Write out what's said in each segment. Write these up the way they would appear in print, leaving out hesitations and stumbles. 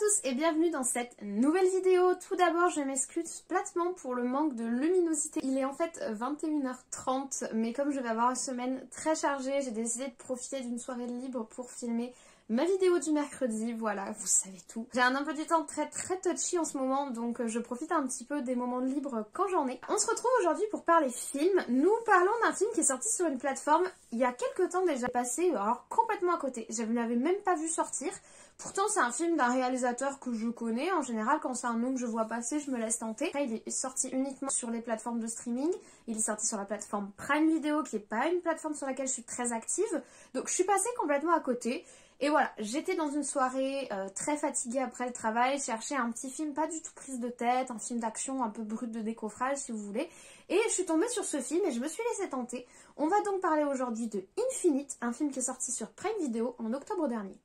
tous et bienvenue dans cette nouvelle vidéo. Tout d'abord, je m'excuse platement pour le manque de luminosité. Il est en fait 21h30, mais comme je vais avoir une semaine très chargée, j'ai décidé de profiter d'une soirée libre pour filmer ma vidéo du mercredi. Voilà, vous savez tout. J'ai un emploi du temps très touchy en ce moment, donc je profite un petit peu des moments de libre quand j'en ai. On se retrouve aujourd'hui pour parler film. Nous parlons d'un film qui est sorti sur une plateforme il y a quelques temps déjà, passé alors complètement à côté. Je ne l'avais même pas vu sortir. Pourtant, c'est un film d'un réalisateur que je connais. En général, quand c'est un nom que je vois passer, je me laisse tenter. Après, il est sorti uniquement sur les plateformes de streaming. Il est sorti sur la plateforme Prime Video, qui n'est pas une plateforme sur laquelle je suis très active. Donc, je suis passée complètement à côté. Et voilà, j'étais dans une soirée très fatiguée après le travail, chercher un petit film pas du tout prise de tête, un film d'action un peu brut de décoffrage si vous voulez. Et je suis tombée sur ce film et je me suis laissée tenter. On va donc parler aujourd'hui de Infinite, un film qui est sorti sur Prime Video en octobre dernier.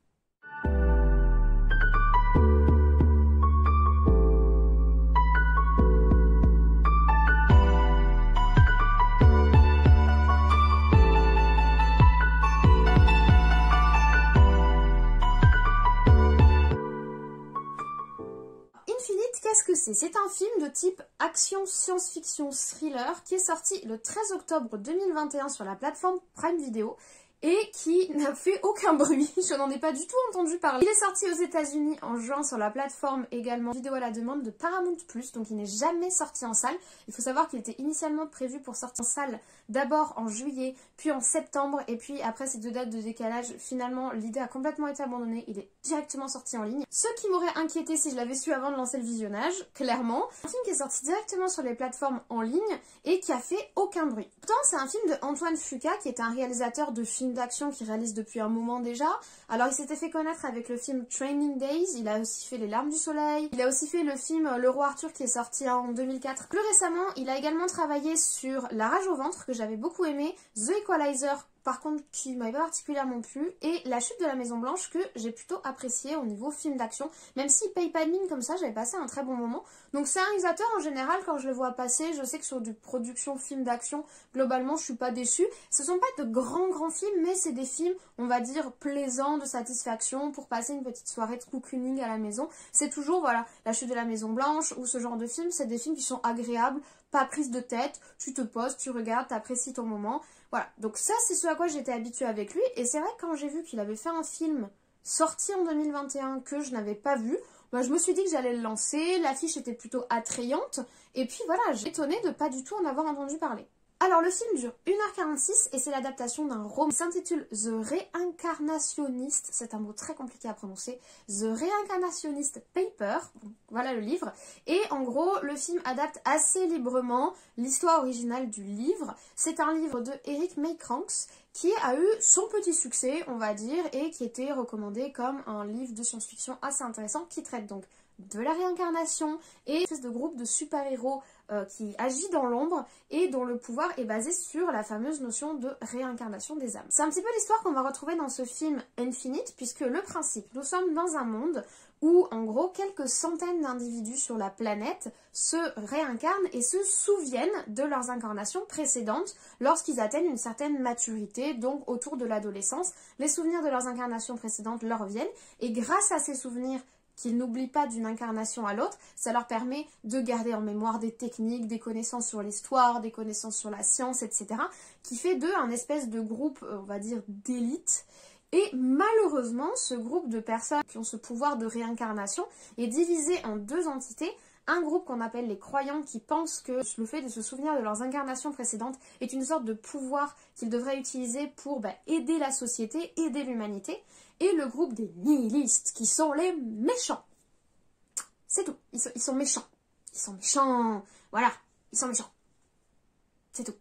Qu'est-ce que c'est? C'est un film de type action, science-fiction, thriller qui est sorti le 13 octobre 2021 sur la plateforme Prime Video et qui n'a fait aucun bruit, je n'en ai pas du tout entendu parler. Il est sorti aux États-Unis en juin sur la plateforme également vidéo à la demande de Paramount+, donc il n'est jamais sorti en salle. Il faut savoir qu'il était initialement prévu pour sortir en salle d'abord en juillet, puis en septembre, et puis après ces deux dates de décalage, finalement l'idée a complètement été abandonnée, il est directement sorti en ligne. Ce qui m'aurait inquiété si je l'avais su avant de lancer le visionnage, clairement. Un film qui est sorti directement sur les plateformes en ligne et qui a fait aucun bruit. Pourtant, c'est un film de Antoine Fuqua, qui est un réalisateur de films d'action qu'il réalise depuis un moment déjà. Alors il s'était fait connaître avec le film Training Days, il a aussi fait Les Larmes du Soleil, il a aussi fait le film Le Roi Arthur qui est sorti en 2004. Plus récemment, il a également travaillé sur La Rage au ventre que j'avais beaucoup aimé, The Equalizer par contre qui m'avait pas particulièrement plu, et La Chute de la Maison Blanche que j'ai plutôt apprécié au niveau film d'action, même s'il paye pas de mine comme ça, j'avais passé un très bon moment. Donc c'est un réalisateur en général, quand je le vois passer, je sais que sur du production film d'action, globalement je suis pas déçue. Ce sont pas de grands films, mais c'est des films, on va dire, plaisants, de satisfaction, pour passer une petite soirée de cocooning à la maison. C'est toujours, voilà, La Chute de la Maison Blanche, ou ce genre de film, c'est des films qui sont agréables, pas prise de tête, tu te poses, tu regardes, t'apprécies ton moment. Voilà, donc ça c'est ce à quoi j'étais habituée avec lui, et c'est vrai que quand j'ai vu qu'il avait fait un film sorti en 2021 que je n'avais pas vu, bah, je me suis dit que j'allais le lancer, l'affiche était plutôt attrayante, et puis voilà, j'ai étonnée de pas du tout en avoir entendu parler. Alors le film dure 1h46 et c'est l'adaptation d'un roman qui s'intitule The Reincarnationist, c'est un mot très compliqué à prononcer, The Reincarnationist Paper, bon, voilà le livre, et en gros le film adapte assez librement l'histoire originale du livre. C'est un livre de Eric Maecranks qui a eu son petit succès, on va dire, et qui était recommandé comme un livre de science-fiction assez intéressant qui traite donc de la réincarnation et une espèce de groupe de super-héros qui agit dans l'ombre et dont le pouvoir est basé sur la fameuse notion de réincarnation des âmes. C'est un petit peu l'histoire qu'on va retrouver dans ce film Infinite, puisque le principe, nous sommes dans un monde où en gros quelques centaines d'individus sur la planète se réincarnent et se souviennent de leurs incarnations précédentes lorsqu'ils atteignent une certaine maturité, donc autour de l'adolescence. Les souvenirs de leurs incarnations précédentes leur viennent et grâce à ces souvenirs qu'ils n'oublient pas d'une incarnation à l'autre, ça leur permet de garder en mémoire des techniques, des connaissances sur l'histoire, des connaissances sur la science, etc. qui fait d'eux un espèce de groupe, on va dire, d'élite. Et malheureusement, ce groupe de personnes qui ont ce pouvoir de réincarnation est divisé en deux entités. Un groupe qu'on appelle les croyants qui pensent que le fait de se souvenir de leurs incarnations précédentes est une sorte de pouvoir qu'ils devraient utiliser pour aider la société, aider l'humanité. Et le groupe des nihilistes qui sont les méchants. C'est tout. Ils sont méchants. Ils sont méchants. Voilà. Ils sont méchants. C'est tout.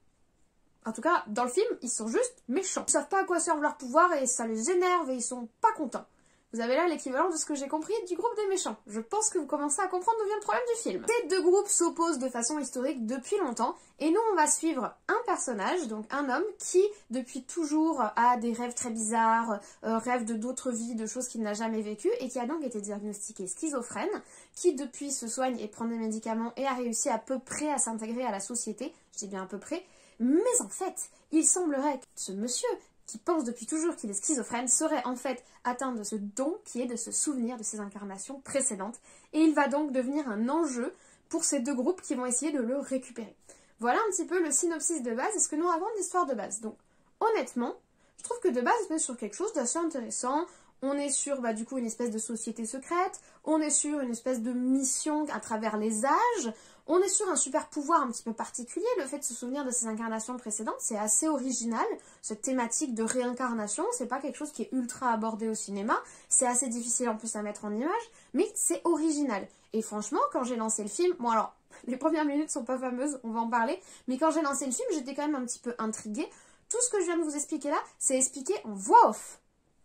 En tout cas, dans le film, ils sont juste méchants. Ils savent pas à quoi servent leur pouvoir et ça les énerve et ils sont pas contents. Vous avez là l'équivalent de ce que j'ai compris du groupe des méchants. Je pense que vous commencez à comprendre d'où vient le problème du film. Ces deux groupes s'opposent de façon historique depuis longtemps et nous on va suivre un personnage, donc un homme qui depuis toujours a des rêves très bizarres, rêve de d'autres vies, de choses qu'il n'a jamais vécues et qui a donc été diagnostiqué schizophrène, qui depuis se soigne et prend des médicaments et a réussi à peu près à s'intégrer à la société, je dis bien à peu près, mais en fait il semblerait que ce monsieur qui pense depuis toujours qu'il est schizophrène, serait en fait atteint de ce don qui est de se souvenir de ses incarnations précédentes. Et il va donc devenir un enjeu pour ces deux groupes qui vont essayer de le récupérer. Voilà un petit peu le synopsis de base et ce que nous raconte l'histoire de base. Donc, honnêtement, je trouve que de base, on est sur quelque chose d'assez intéressant. On est sur, du coup, une espèce de société secrète. On est sur une espèce de mission à travers les âges. On est sur un super pouvoir un petit peu particulier. Le fait de se souvenir de ses incarnations précédentes, c'est assez original. Cette thématique de réincarnation, c'est pas quelque chose qui est ultra abordé au cinéma. C'est assez difficile en plus à mettre en image, mais c'est original. Et franchement, quand j'ai lancé le film, bon alors, les premières minutes sont pas fameuses, on va en parler, mais quand j'ai lancé le film, j'étais quand même un petit peu intriguée. Tout ce que je viens de vous expliquer là, c'est expliqué en voix off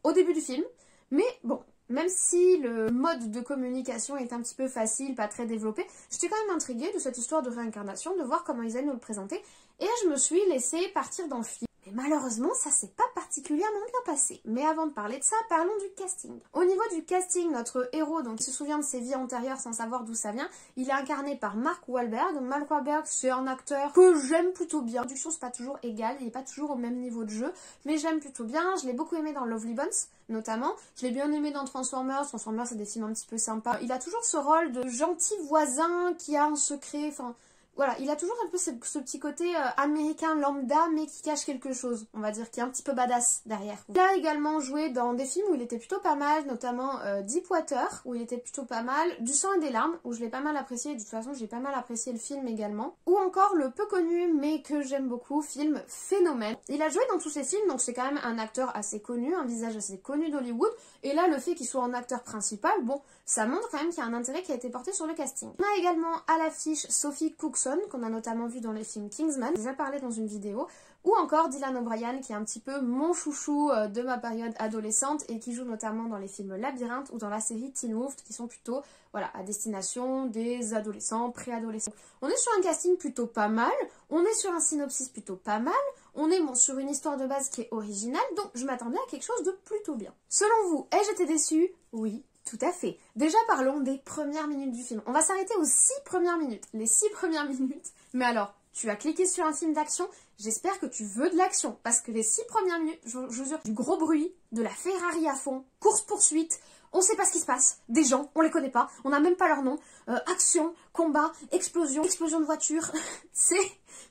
au début du film. Mais bon, même si le mode de communication est un petit peu facile, pas très développé, j'étais quand même intriguée de cette histoire de réincarnation, de voir comment ils allaient nous le présenter. Et je me suis laissée partir dans le film. Mais malheureusement, ça s'est pas particulièrement bien passé. Mais avant de parler de ça, parlons du casting. Au niveau du casting, notre héros, donc il se souvient de ses vies antérieures sans savoir d'où ça vient, il est incarné par Mark Wahlberg. Mark Wahlberg, c'est un acteur que j'aime plutôt bien. La production, c'est pas toujours égal, il est pas toujours au même niveau de jeu, mais j'aime plutôt bien. Je l'ai beaucoup aimé dans Lovely Bones, notamment. Je l'ai bien aimé dans Transformers. Transformers, c'est des films un petit peu sympas. Il a toujours ce rôle de gentil voisin qui a un secret, enfin... Voilà, il a toujours un peu ce petit côté américain lambda, mais qui cache quelque chose, on va dire, qui est un petit peu badass derrière. Il a également joué dans des films où il était plutôt pas mal, notamment Deepwater, où il était plutôt pas mal, Du sang et des larmes, où je l'ai pas mal apprécié, et de toute façon j'ai pas mal apprécié le film également. Ou encore le peu connu, mais que j'aime beaucoup, film Phénomène. Il a joué dans tous ces films, donc c'est quand même un acteur assez connu, un visage assez connu d'Hollywood, et là le fait qu'il soit en acteur principal, bon, ça montre quand même qu'il y a un intérêt qui a été porté sur le casting. On a également à l'affiche Sophie Cookson, qu'on a notamment vu dans les films Kingsman, j'ai déjà parlé dans une vidéo, ou encore Dylan O'Brien, qui est un petit peu mon chouchou de ma période adolescente et qui joue notamment dans les films Labyrinthe ou dans la série Teen Wolf, qui sont plutôt, voilà, à destination des adolescents, préadolescents. On est sur un casting plutôt pas mal, on est sur un synopsis plutôt pas mal, on est sur une histoire de base qui est originale, donc je m'attendais à quelque chose de plutôt bien. Selon vous, ai-je été déçue? Oui. Tout à fait. Déjà parlons des premières minutes du film. On va s'arrêter aux 6 premières minutes. Les 6 premières minutes. Mais alors, tu as cliqué sur un film d'action, j'espère que tu veux de l'action. Parce que les 6 premières minutes, je vous jure, du gros bruit, de la Ferrari à fond, course-poursuite, on sait pas ce qui se passe, des gens, on les connaît pas, on n'a même pas leur nom, action, combat, explosion, explosion de voiture,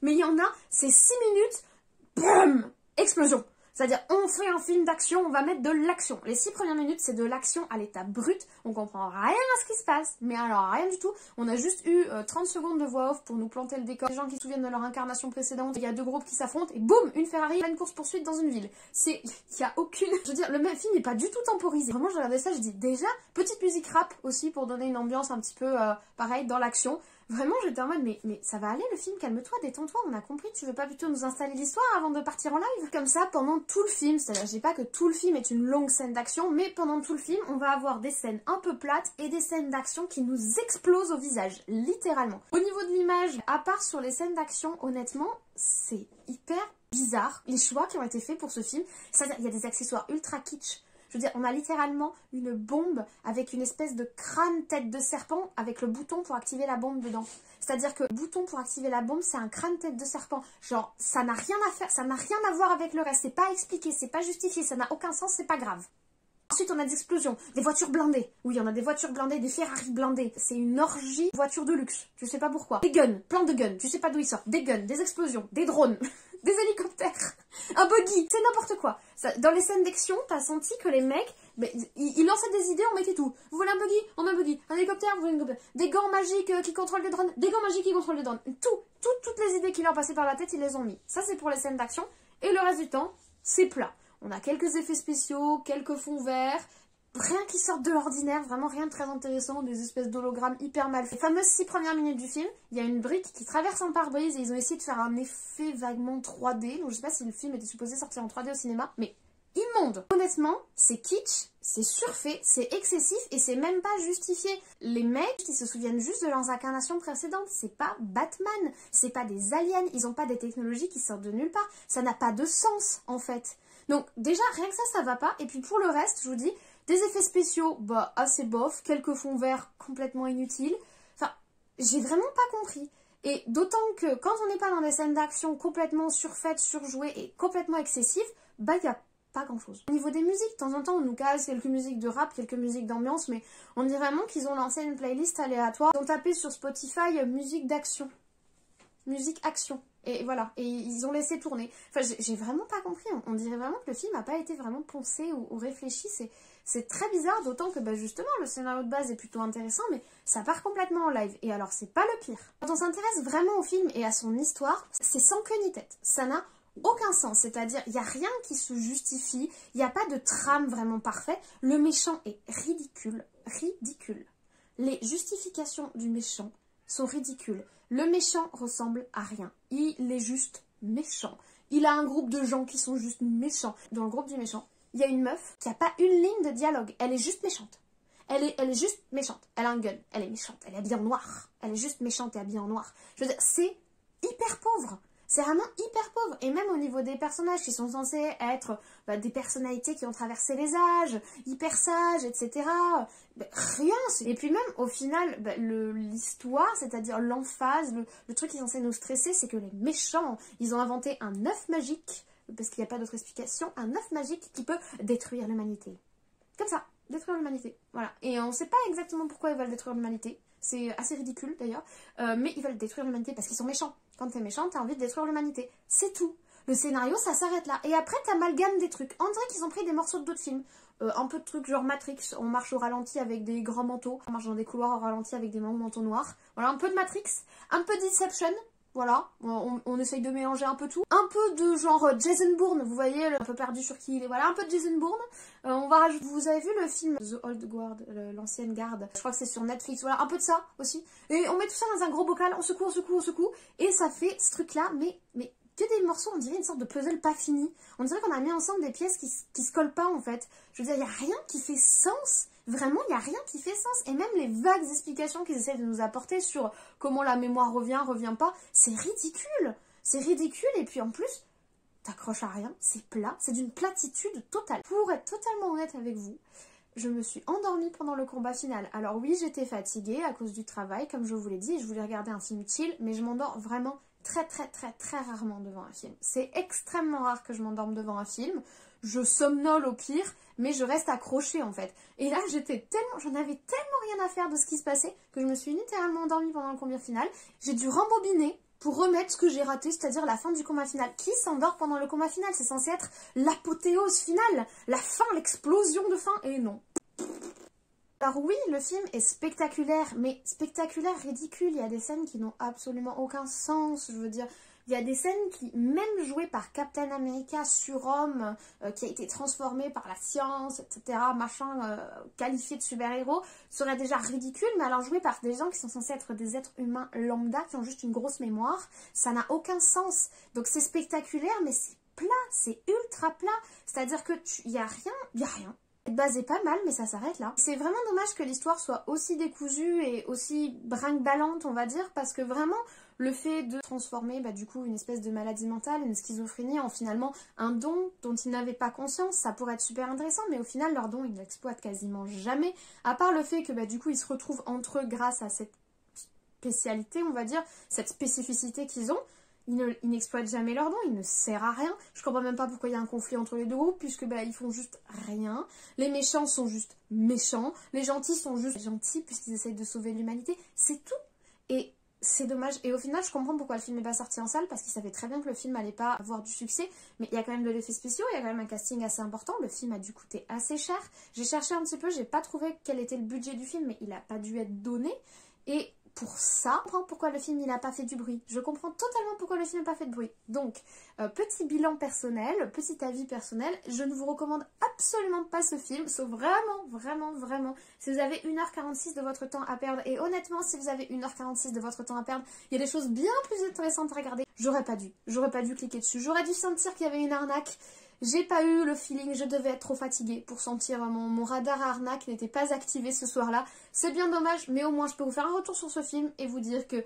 mais il y en a, c'est 6 minutes, boum, explosion. C'est-à-dire, on fait un film d'action, on va mettre de l'action. Les 6 premières minutes, c'est de l'action à l'état brut. On comprend rien à ce qui se passe, mais alors rien du tout. On a juste eu 30 secondes de voix off pour nous planter le décor. Les gens qui se souviennent de leur incarnation précédente, il y a deux groupes qui s'affrontent, et boum, une Ferrari, pleine course-poursuite dans une ville. Il y a aucune... Je veux dire, le même film n'est pas du tout temporisé. Vraiment, je regardais ça, je dis déjà, petite musique rap aussi pour donner une ambiance un petit peu, pareil, dans l'action. Vraiment, j'étais en mode, mais ça va aller le film, calme-toi, détends-toi, on a compris, tu veux pas plutôt nous installer l'histoire avant de partir en live? Comme ça, pendant tout le film, c'est-à-dire, je dis pas que tout le film est une longue scène d'action, mais pendant tout le film, on va avoir des scènes un peu plates et des scènes d'action qui nous explosent au visage, littéralement. Au niveau de l'image, à part sur les scènes d'action, honnêtement, c'est hyper bizarre, les choix qui ont été faits pour ce film. C'est-à-dire, il y a des accessoires ultra kitsch. Je veux dire, on a littéralement une bombe avec une espèce de crâne tête de serpent avec le bouton pour activer la bombe dedans. C'est-à-dire que le bouton pour activer la bombe, c'est un crâne tête de serpent. Genre, ça n'a rien à faire, ça n'a rien à voir avec le reste. C'est pas expliqué, c'est pas justifié, ça n'a aucun sens, c'est pas grave. Ensuite, on a des explosions, des voitures blindées. Oui, on a des voitures blindées, des Ferrari blindées. C'est une orgie de voitures de luxe. Je sais pas pourquoi. Des guns, plein de guns. Tu sais pas d'où ils sortent. Des guns, des explosions, des drones, des hélicoptères, un buggy. C'est n'importe quoi. Ça, dans les scènes d'action, t'as senti que les mecs, ils lançaient des idées, on mettait tout. Vous voulez un buggy? On met un buggy. Un hélicoptère? Vous voulez un hélicoptère? Des gants magiques qui contrôlent les drones? Des gants magiques qui contrôlent les drones. Toutes les idées qui leur passaient par la tête, ils les ont mis. Ça, c'est pour les scènes d'action. Et le reste du temps, c'est plat. On a quelques effets spéciaux, quelques fonds verts, rien qui sorte de l'ordinaire, vraiment rien de très intéressant, des espèces d'hologrammes hyper mal faits. Les fameuses 6 premières minutes du film, il y a une brique qui traverse un pare-brise et ils ont essayé de faire un effet vaguement 3D, donc je sais pas si le film était supposé sortir en 3D au cinéma, mais immonde. Honnêtement, c'est kitsch, c'est surfait, c'est excessif et c'est même pas justifié. Les mecs, ils se souviennent juste de leurs incarnations précédentes, c'est pas Batman, c'est pas des aliens, ils ont pas des technologies qui sortent de nulle part, ça n'a pas de sens en fait. Donc déjà, rien que ça va pas, et puis pour le reste, je vous dis, des effets spéciaux, assez bof, quelques fonds verts complètement inutiles, enfin, j'ai vraiment pas compris. Et d'autant que quand on n'est pas dans des scènes d'action complètement surfaites, surjouées et complètement excessives, bah il y a pas grand chose. Au niveau des musiques, de temps en temps on nous casse quelques musiques de rap, quelques musiques d'ambiance, mais on dirait vraiment qu'ils ont lancé une playlist aléatoire. Ils ont tapé sur Spotify musique d'action. Musique action. Et voilà, et ils ont laissé tourner. Enfin, j'ai vraiment pas compris. On dirait vraiment que le film n'a pas été vraiment pensé ou réfléchi. C'est très bizarre, d'autant que bah, justement le scénario de base est plutôt intéressant, mais ça part complètement en live. Et alors, c'est pas le pire. Quand on s'intéresse vraiment au film et à son histoire, c'est sans queue ni tête. Ça n'a aucun sens, c'est-à-dire il n'y a rien qui se justifie, il n'y a pas de trame vraiment parfaite. Le méchant est ridicule, ridicule. Les justifications du méchant sont ridicules. Le méchant ressemble à rien. Il est juste méchant. Il a un groupe de gens qui sont juste méchants. Dans le groupe du méchant, il y a une meuf qui n'a pas une ligne de dialogue. Elle est juste méchante. Elle est juste méchante. Elle a un gun. Elle est méchante. Elle est habillée en noir. Elle est juste méchante et habillée en noir. Je veux dire, c'est hyper pauvre. C'est vraiment hyper pauvre. Et même au niveau des personnages qui sont censés être des personnalités qui ont traversé les âges, hyper sages, etc. Rien. Et puis même au final, l'histoire, c'est-à-dire l'emphase, le truc qui est censé nous stresser, c'est que les méchants, ils ont inventé un œuf magique, parce qu'il n'y a pas d'autre explication, un œuf magique qui peut détruire l'humanité. Comme ça, détruire l'humanité. Voilà. Et on ne sait pas exactement pourquoi ils veulent détruire l'humanité. C'est assez ridicule d'ailleurs, mais ils veulent détruire l'humanité parce qu'ils sont méchants. Quand t'es méchant, t'as envie de détruire l'humanité. C'est tout. Le scénario, ça s'arrête là. Et après, t'amalgames des trucs. On dirait qu'ils ont pris des morceaux d'autres films. Un peu de trucs genre Matrix, on marche au ralenti avec des grands manteaux. On marche dans des couloirs au ralenti avec des manteaux noirs. Voilà, un peu de Matrix, un peu d'Inception. Voilà, on essaye de mélanger un peu tout. Un peu de genre Jason Bourne, vous voyez, un peu perdu sur qui il est. Voilà, un peu de Jason Bourne. On va rajouter... Vous avez vu le film The Old Guard, l'ancienne garde? Je crois que c'est sur Netflix. Voilà, un peu de ça aussi. Et on met tout ça dans un gros bocal, on secoue, on secoue, on secoue. Et ça fait ce truc-là, mais que des morceaux, on dirait une sorte de puzzle pas fini. On dirait qu'on a mis ensemble des pièces qui se collent pas en fait. Je veux dire, il n'y a rien qui fait sens. Vraiment, il n'y a rien qui fait sens. Et même les vagues explications qu'ils essaient de nous apporter sur comment la mémoire revient pas, c'est ridicule. C'est ridicule et puis en plus, t'accroches à rien, c'est plat, c'est d'une platitude totale. Pour être totalement honnête avec vous, je me suis endormie pendant le combat final. Alors oui, j'étais fatiguée à cause du travail, comme je vous l'ai dit, et je voulais regarder un film chill, mais je m'endors vraiment très rarement devant un film. C'est extrêmement rare que je m'endorme devant un film. Je somnole au pire, mais je reste accrochée en fait. Et là, j'en avais tellement rien à faire de ce qui se passait que je me suis littéralement endormie pendant le combat final. J'ai dû rembobiner pour remettre ce que j'ai raté, c'est-à-dire la fin du combat final. Qui s'endort pendant le combat final? C'est censé être l'apothéose finale, la fin, l'explosion de fin, et non. Alors oui, le film est spectaculaire, mais spectaculaire, ridicule. Il y a des scènes qui n'ont absolument aucun sens, je veux dire. Il y a des scènes qui, même jouées par Captain America, surhomme, qui a été transformé par la science, etc., machin, qualifié de super-héros, serait déjà ridicule, mais alors joué par des gens qui sont censés être des êtres humains lambda, qui ont juste une grosse mémoire, ça n'a aucun sens. Donc c'est spectaculaire, mais c'est plat, c'est ultra plat. C'est-à-dire que il y a rien. Cette base est pas mal, mais ça s'arrête là. C'est vraiment dommage que l'histoire soit aussi décousue et aussi brinque-ballante, on va dire, parce que vraiment, le fait de transformer du coup une espèce de maladie mentale, une schizophrénie en finalement un don dont ils n'avaient pas conscience, ça pourrait être super intéressant, mais au final leur don ils ne l'exploitent quasiment jamais, à part le fait que du coup ils se retrouvent entre eux grâce à cette spécialité, on va dire, cette spécificité qu'ils ont. Ils n'exploitent jamais leur don, il ne sert à rien. Je comprends même pas pourquoi il y a un conflit entre les deux groupes, puisque ils font juste rien. Les méchants sont juste méchants, les gentils sont juste gentils, puisqu'ils essayent de sauver l'humanité. C'est tout. Et c'est dommage. Et au final, je comprends pourquoi le film n'est pas sorti en salle, parce qu'ils savaient très bien que le film allait pas avoir du succès. Mais il y a quand même de l'effet spéciaux, il y a quand même un casting assez important. Le film a dû coûter assez cher. J'ai cherché un petit peu, j'ai pas trouvé quel était le budget du film, mais il a pas dû être donné. Et pour ça, je comprends pourquoi le film il n'a pas fait du bruit. Je comprends totalement pourquoi le film n'a pas fait de bruit. Donc, petit bilan personnel, petit avis personnel, je ne vous recommande absolument pas ce film, sauf vraiment, si vous avez 1h46 de votre temps à perdre, et honnêtement, si vous avez 1h46 de votre temps à perdre, il y a des choses bien plus intéressantes à regarder. J'aurais pas dû cliquer dessus, j'aurais dû sentir qu'il y avait une arnaque. J'ai pas eu le feeling, je devais être trop fatiguée pour sentir mon radar à arnaque n'était pas activé ce soir-là. C'est bien dommage, mais au moins je peux vous faire un retour sur ce film et vous dire que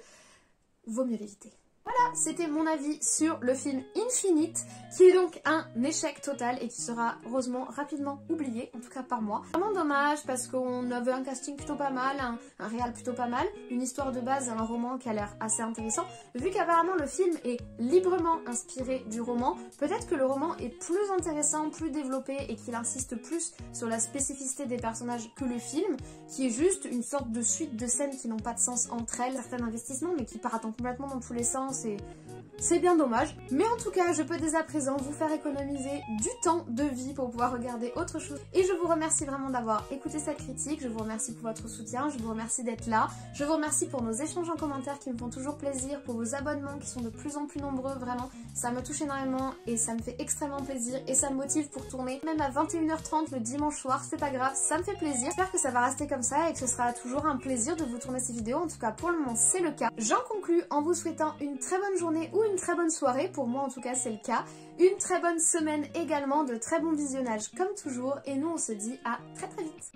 vaut mieux l'éviter. Voilà, c'était mon avis sur le film Infinite, qui est donc un échec total et qui sera heureusement rapidement oublié, en tout cas par moi. Vraiment dommage parce qu'on avait un casting plutôt pas mal, un réal plutôt pas mal, une histoire de base, un roman qui a l'air assez intéressant. Vu qu'apparemment le film est librement inspiré du roman, peut-être que le roman est plus intéressant, plus développé et qu'il insiste plus sur la spécificité des personnages que le film, qui est juste une sorte de suite de scènes qui n'ont pas de sens entre elles, certains investissements mais qui partent complètement dans tous les sens. C'est bien dommage, mais en tout cas je peux dès à présent vous faire économiser du temps de vie pour pouvoir regarder autre chose. Et je vous remercie vraiment d'avoir écouté cette critique, je vous remercie pour votre soutien, je vous remercie d'être là, je vous remercie pour nos échanges en commentaire qui me font toujours plaisir, pour vos abonnements qui sont de plus en plus nombreux, vraiment ça me touche énormément et ça me fait extrêmement plaisir et ça me motive pour tourner même à 21h30 le dimanche soir, c'est pas grave, ça me fait plaisir. J'espère que ça va rester comme ça et que ce sera toujours un plaisir de vous tourner ces vidéos, en tout cas pour le moment c'est le cas. J'en conclus en vous souhaitant une très bonne journée ou une très bonne soirée, pour moi en tout cas c'est le cas, une très bonne semaine également, de très bons visionnages comme toujours, et nous on se dit à très très vite.